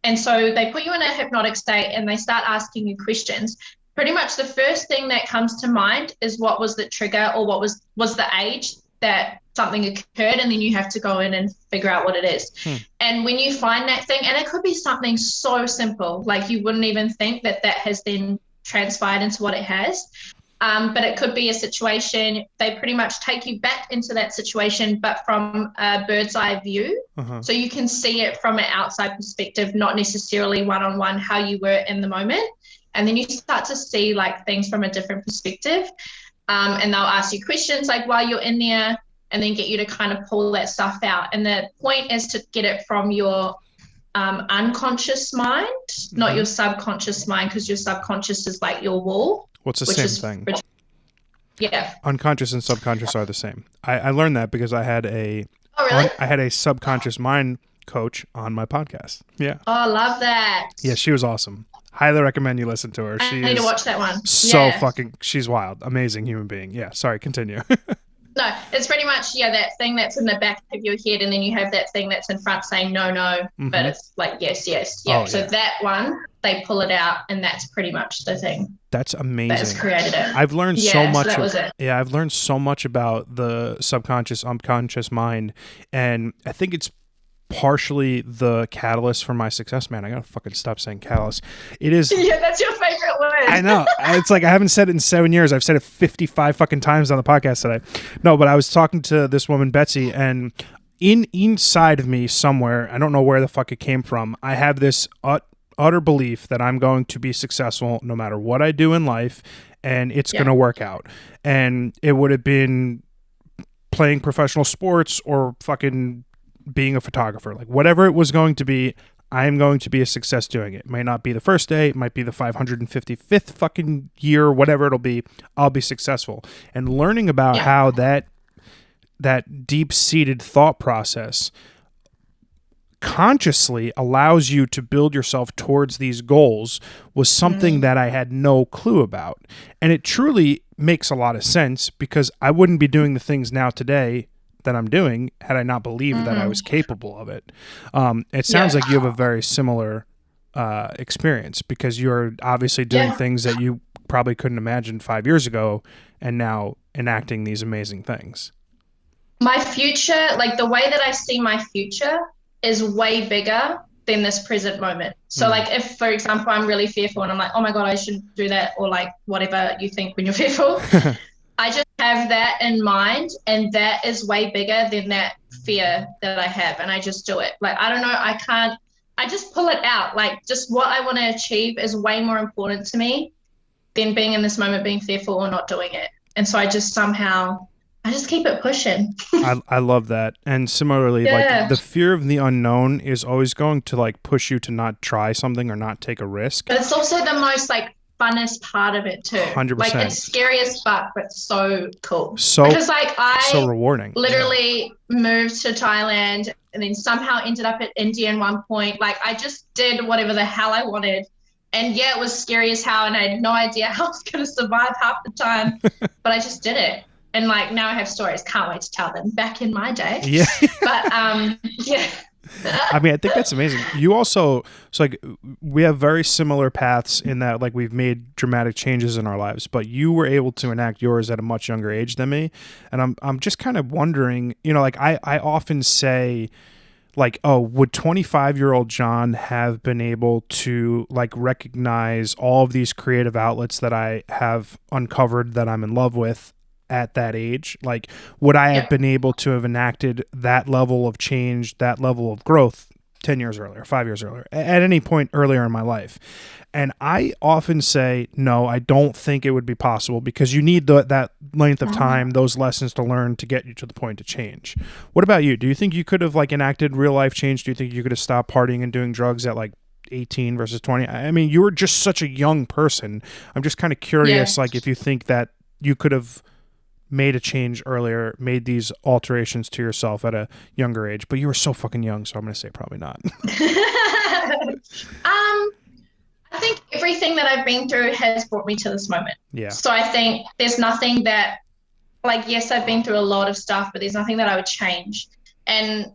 And so they put you in a hypnotic state and they start asking you questions. Pretty much the first thing that comes to mind is what was the trigger, or what was the age that something occurred, and then you have to go in and figure out what it is. And when you find that thing, and it could be something so simple, like you wouldn't even think that has then transpired into what it has. But it could be a situation, they pretty much take you back into that situation, but from a bird's eye view. So you can see it from an outside perspective, not necessarily one-on-one how you were in the moment. And then you start to see like things from a different perspective. And they'll ask you questions like while you're in there, and then get you to kind of pull that stuff out. And the point is to get it from your unconscious mind, not your subconscious mind, because your subconscious is like your wall. What's the same thing? Yeah. Unconscious and subconscious are the same. I learned that because I had a I had a subconscious mind coach on my podcast. Yeah. Oh, I love that. Yeah, she was awesome. Highly recommend you listen to her. I need to watch that one. She's wild. Amazing human being. Yeah, sorry, continue. No, it's pretty much, that thing that's in the back of your head, and then you have that thing that's in front saying no, but it's like yes. Yeah. So that one, they pull it out, and that's pretty much the thing. That's amazing. That's created it. I've learned so much. So that was it. Yeah, I've learned so much about the subconscious, unconscious mind, and I think it's partially the catalyst for my success. Man, I gotta fucking stop saying catalyst. It is. Yeah, that's your favorite word. I know. It's like I haven't said it in 7 years. I've said it 55 fucking times on the podcast today. No, but I was talking to this woman, Betsy, and inside of me somewhere, I don't know where the fuck it came from, I have this utter belief that I'm going to be successful no matter what I do in life, and it's going to work out. And it would have been playing professional sports or fucking being a photographer. Like, whatever it was going to be, I'm going to be a success doing it. It may not be the first day. It might be the 555th fucking year, whatever it'll be. I'll be successful. And learning about how that deep-seated thought process consciously allows you to build yourself towards these goals was something that I had no clue about. And it truly makes a lot of sense, because I wouldn't be doing the things now today that I'm doing had I not believed that I was capable of it. It sounds like you have a very similar experience, because you're obviously doing things that you probably couldn't imagine 5 years ago, and now enacting these amazing things. My future, like the way that I see my future, is way bigger than this present moment. So like if, for example, I'm really fearful and I'm like, oh my God, I shouldn't do that, or like whatever you think when you're fearful, I just have that in mind, and that is way bigger than that fear that I have, and I just do it. Like, I don't know, I just pull it out. Like, just what I want to achieve is way more important to me than being in this moment, being fearful or not doing it. And so I just keep it pushing. I love that. And similarly, like the fear of the unknown is always going to like push you to not try something or not take a risk. But it's also the most like funnest part of it too. 100%. Like, it's scary as fuck, but so cool. So, because like so rewarding. Literally moved to Thailand and then somehow ended up at India at one point. Like, I just did whatever the hell I wanted. And yeah, it was scary as hell, and I had no idea how I was going to survive half the time, but I just did it. And like, now I have stories. Can't wait to tell them. Back in my day. Yeah. But yeah. I mean, I think that's amazing. You also, so like, we have very similar paths in that, like, we've made dramatic changes in our lives, but you were able to enact yours at a much younger age than me. And I'm just kind of wondering, you know, like I often say, like, oh, would 25-year-old John have been able to like recognize all of these creative outlets that I have uncovered that I'm in love with at that age? Like, would I have been able to have enacted that level of change, that level of growth 10 years earlier, 5 years earlier, at any point earlier in my life? And I often say, no, I don't think it would be possible, because you need that length of time, those lessons to learn to get you to the point to change. What about you? Do you think you could have like enacted real life change? Do you think you could have stopped partying and doing drugs at like 18 versus 20? I mean, you were just such a young person. I'm just kind of curious, like, if you think that you could have made a change earlier, made these alterations to yourself at a younger age, but you were so fucking young, so I'm going to say probably not. I think everything that I've been through has brought me to this moment. Yeah. So I think there's nothing that, like, yes, I've been through a lot of stuff, but there's nothing that I would change. And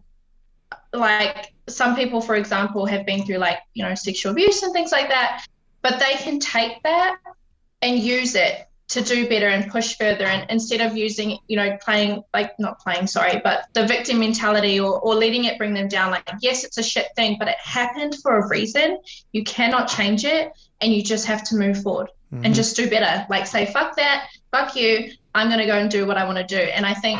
like, some people, for example, have been through like, you know, sexual abuse and things like that, but they can take that and use it to do better and push further, and instead of using, you know, but the victim mentality or letting it bring them down. Like, yes, it's a shit thing, but it happened for a reason. You cannot change it, and you just have to move forward and just do better. Like, say, fuck that, fuck you, I'm going to go and do what I want to do. And I think,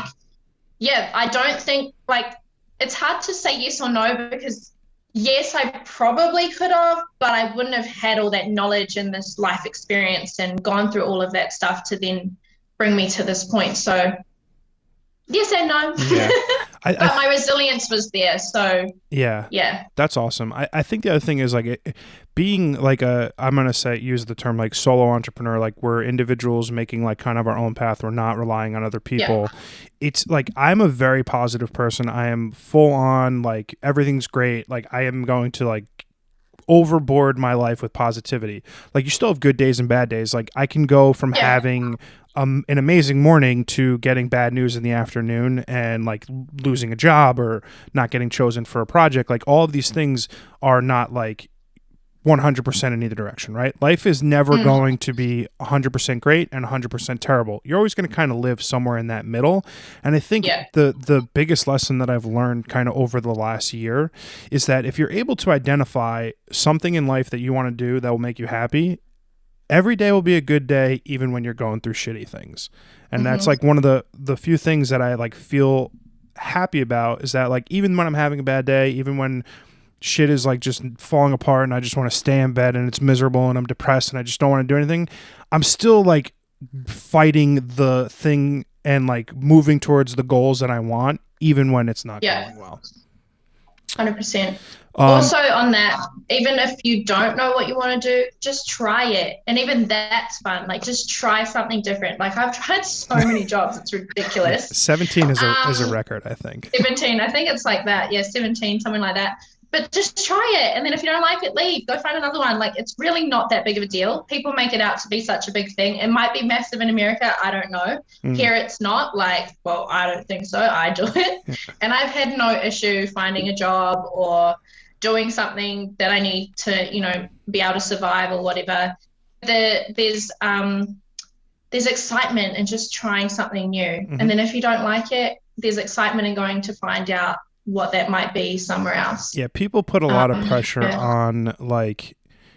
I don't think, like, it's hard to say yes or no, because yes, I probably could have, but I wouldn't have had all that knowledge and this life experience and gone through all of that stuff to then bring me to this point. So yes and no. Yeah. But my resilience was there. So yeah. That's awesome. I think the other thing is like being like I'm going to use the term like solo entrepreneur, like we're individuals making like kind of our own path. We're not relying on other people. Yeah. It's like, I'm a very positive person. I am full on, like, everything's great. Like, I am going to like overboard my life with positivity. Like, you still have good days and bad days. Like, I can go from having an amazing morning to getting bad news in the afternoon and like losing a job or not getting chosen for a project. Like, all of these things are not like 100% in either direction, right? Life is never going to be 100% great and 100% terrible. You're always going to kind of live somewhere in that middle. And I think the biggest lesson that I've learned kind of over the last year is that if you're able to identify something in life that you want to do that will make you happy, every day will be a good day, even when you're going through shitty things. And that's like one of the few things that I like feel happy about, is that like even when I'm having a bad day, even when shit is like just falling apart and I just want to stay in bed and it's miserable and I'm depressed and I just don't want to do anything, I'm still like fighting the thing and like moving towards the goals that I want, even when it's not going well. 100%. Also on that, even if you don't know what you want to do, just try it. And even that's fun. Like just try something different. Like I've tried so many jobs, it's ridiculous. 17 is a record, I think. 17, I think it's like that. Yeah, 17, something like that. But just try it. And then if you don't like it, leave. Go find another one. Like it's really not that big of a deal. People make it out to be such a big thing. It might be massive in America. I don't know. Here it's not. Like, well, I don't think so. I do it. And I've had no issue finding a job or doing something that I need to, you know, be able to survive or whatever. There's excitement in just trying something new. And then if you don't like it, there's excitement in going to find out what that might be somewhere else. Yeah, people put a lot of pressure on, like,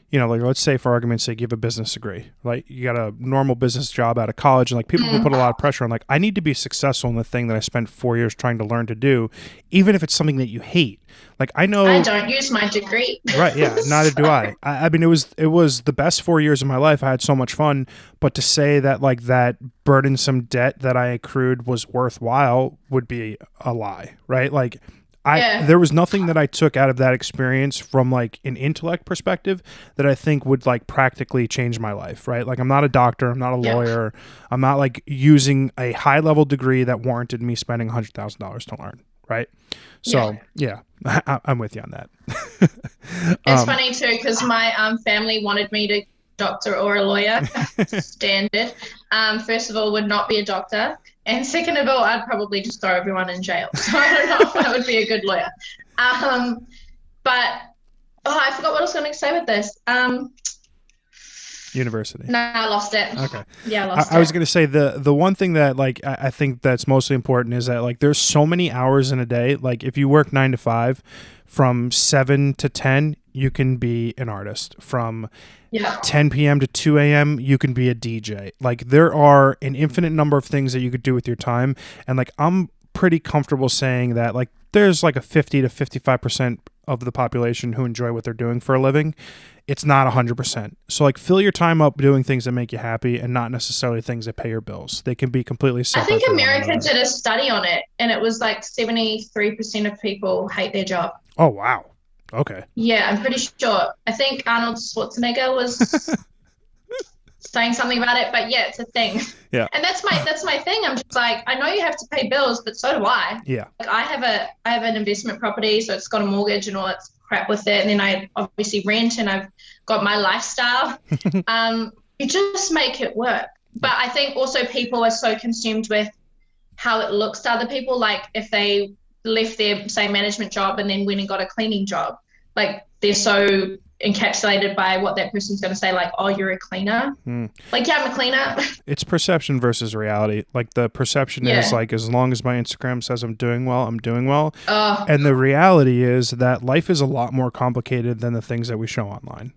you know, like let's say for argument's sake, you have a business degree, like you got a normal business job out of college, and like people will put a lot of pressure on, like, I need to be successful in the thing that I spent 4 years trying to learn to do, even if it's something that you hate. Like I know I don't use my degree. Right, yeah, neither do I. I mean, it was the best 4 years of my life. I had so much fun, but to say that like that burdensome debt that I accrued was worthwhile would be a lie, right? Like there was nothing that I took out of that experience from like an intellect perspective that I think would like practically change my life, right? Like I'm not a doctor, I'm not a lawyer, I'm not like using a high level degree that warranted me spending $100,000 to learn, right? So I'm with you on that. It's funny too, because my family wanted me to doctor or a lawyer. Standard. First of all, would not be a doctor. And second of all, I'd probably just throw everyone in jail. So I don't know if I would be a good lawyer. But I forgot what I was going to say with this. University. No, I lost it. Okay. Yeah, I lost it. I was going to say the one thing that like I think that's mostly important is that like there's so many hours in a day. Like if you work 9 to 5, from 7 to 10, you can be an artist. From 10 p.m. to 2 a.m., you can be a DJ. Like there are an infinite number of things that you could do with your time. And like I'm pretty comfortable saying that like there's like a 50 to 55% of the population who enjoy what they're doing for a living. It's not 100%. So like fill your time up doing things that make you happy and not necessarily things that pay your bills. They can be completely separate. I think America did a study on it, and it was like 73% of people hate their job. Oh, wow. Okay. Yeah, I'm pretty sure. I think Arnold Schwarzenegger was saying something about it, but yeah, it's a thing. Yeah. And that's my thing. I'm just like, I know you have to pay bills, but so do I. Yeah. Like I have an investment property, so it's got a mortgage and all that crap with it, and then I obviously rent, and I've got my lifestyle. You just make it work. But I think also people are so consumed with how it looks to other people. Like if they left their, say, management job and then went and got a cleaning job, like they're so encapsulated by what that person's going to say, like, oh, you're a cleaner. Like, yeah, I'm a cleaner. It's perception versus reality. Like the perception is like, as long as my Instagram says I'm doing well, I'm doing well. And the reality is that life is a lot more complicated than the things that we show online.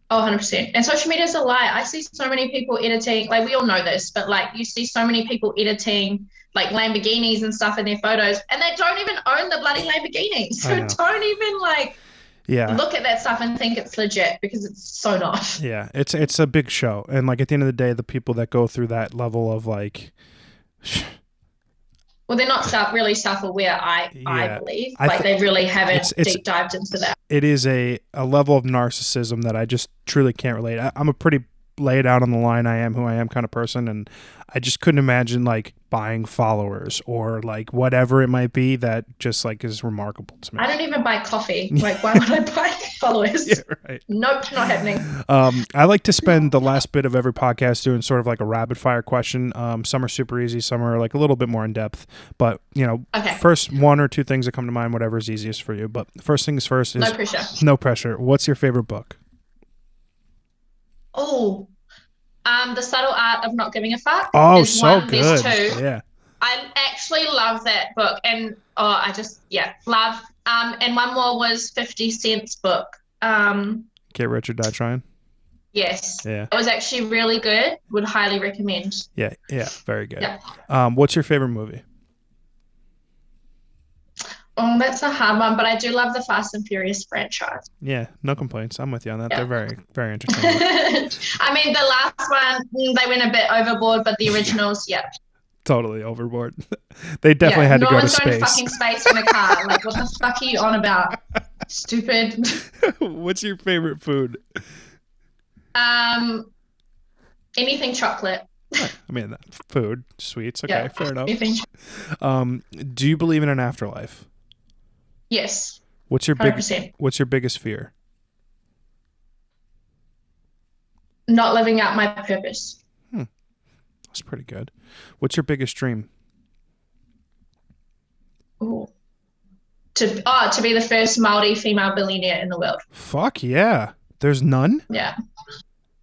Oh, 100%. And social media is a lie. I see so many people editing, like we all know this, but like you see so many people editing like Lamborghinis and stuff in their photos, and they don't even own the bloody Lamborghinis. So don't even like look at that stuff and think it's legit, because it's so not. Yeah, it's a big show. And like at the end of the day, the people that go through that level of like well, they're not really self-aware, I believe. Like they really haven't deep dived into that. It is a level of narcissism that I just truly can't relate. I'm a pretty lay it out on the line, I am who I am kind of person, and I just couldn't imagine like buying followers or like whatever it might be that just like is remarkable to me. I don't even buy coffee. Like why would I buy followers? Yeah, right. Nope, not happening. I like to spend the last bit of every podcast doing sort of like a rapid fire question. Some are super easy, some are like a little bit more in depth, but you know, first one or two things that come to mind, whatever is easiest for you. But first things first is no pressure. No pressure. What's your favorite book? Oh, The Subtle Art of Not Giving a Fuck Oh, is so one. There's good. two. Yeah. I actually love that book, and I just love. And one more was 50 Cent's book. Get Rich or Die Trying. Yes, Yeah. it was actually really good. Would highly recommend. Yeah. Yeah. Very good. Yeah. What's your favorite movie? Oh, that's a hard one, but I do love the Fast and Furious franchise. Yeah. No complaints. I'm with you on that. They're Yeah. very, very entertaining. I mean, the last one, they went a bit overboard, but the originals, yeah. Totally overboard. They definitely Yeah. had to No go to one's going to space. fucking space in a car. Like, what the fuck are you on about? Stupid. What's your favorite food? Um, Anything chocolate. I mean, food, sweets. Okay, Yeah. fair enough. Anything. Do you believe in an afterlife? Yes. What's your big 100%. What's your biggest fear? Not living out my purpose. That's pretty good. What's your biggest dream? Ooh. To be the first Maori female billionaire in the world. Fuck yeah. There's none? Yeah.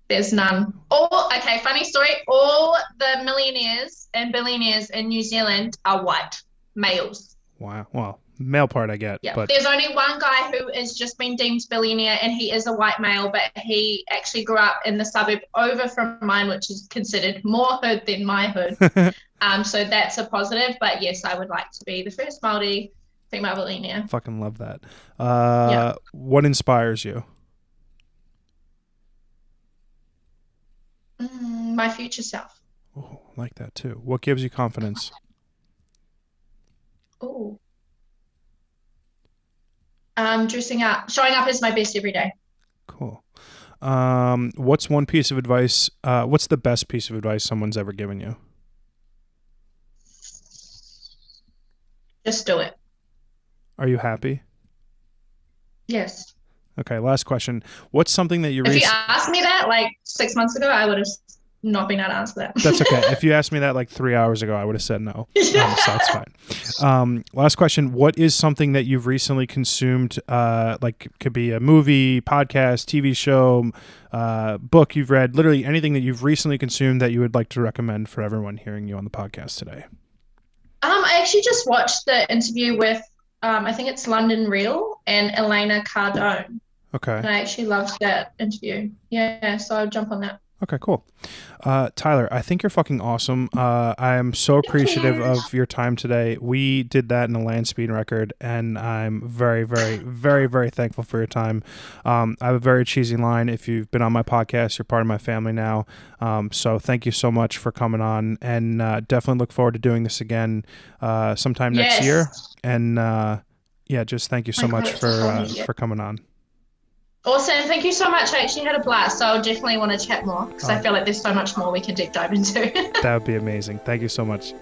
There's none. Okay, funny story. All the millionaires and billionaires in New Zealand are white males. Wow. Well, male part I get, Yeah. but There's only one guy who has just been deemed billionaire, and he is a white male, but he actually grew up in the suburb over from mine, which is considered more hood than my hood. So that's a positive. But yes, I would like to be the first Māori female billionaire. fucking love that. Yeah. What inspires you? My future self. Oh, I like that too. What gives you confidence? Oh. Dressing up, showing up as my best every day. Cool. What's one piece of advice? What's the best piece of advice someone's ever given you? Just do it. Are you happy? Yes. Okay, last question. What's something that you If you asked me that like 6 months ago, I would have not been able to answer that. That's okay. If you asked me that like 3 hours ago, I would have said no. So that's fine. Last question. What is something that you've recently consumed? Like could be a movie, podcast, TV show, book you've read, literally anything that you've recently consumed that you would like to recommend for everyone hearing you on the podcast today. I actually just watched the interview with, I think it's London Real and Elena Cardone. Okay. And I actually loved that interview. Yeah, so I'll jump on that. Okay, cool. Tyler, I think you're fucking awesome. I am so appreciative of your time today. We did that in a land speed record, and I'm very, very, very, very thankful for your time. I have a very cheesy line. If you've been on my podcast, you're part of my family now. So thank you so much for coming on, and definitely look forward to doing this again sometime next year. And yeah, just thank you so much for coming on. Awesome. Thank you so much. I actually had a blast. So I'll definitely want to chat more because I feel like there's so much more we can deep dive into. That would be amazing. Thank you so much.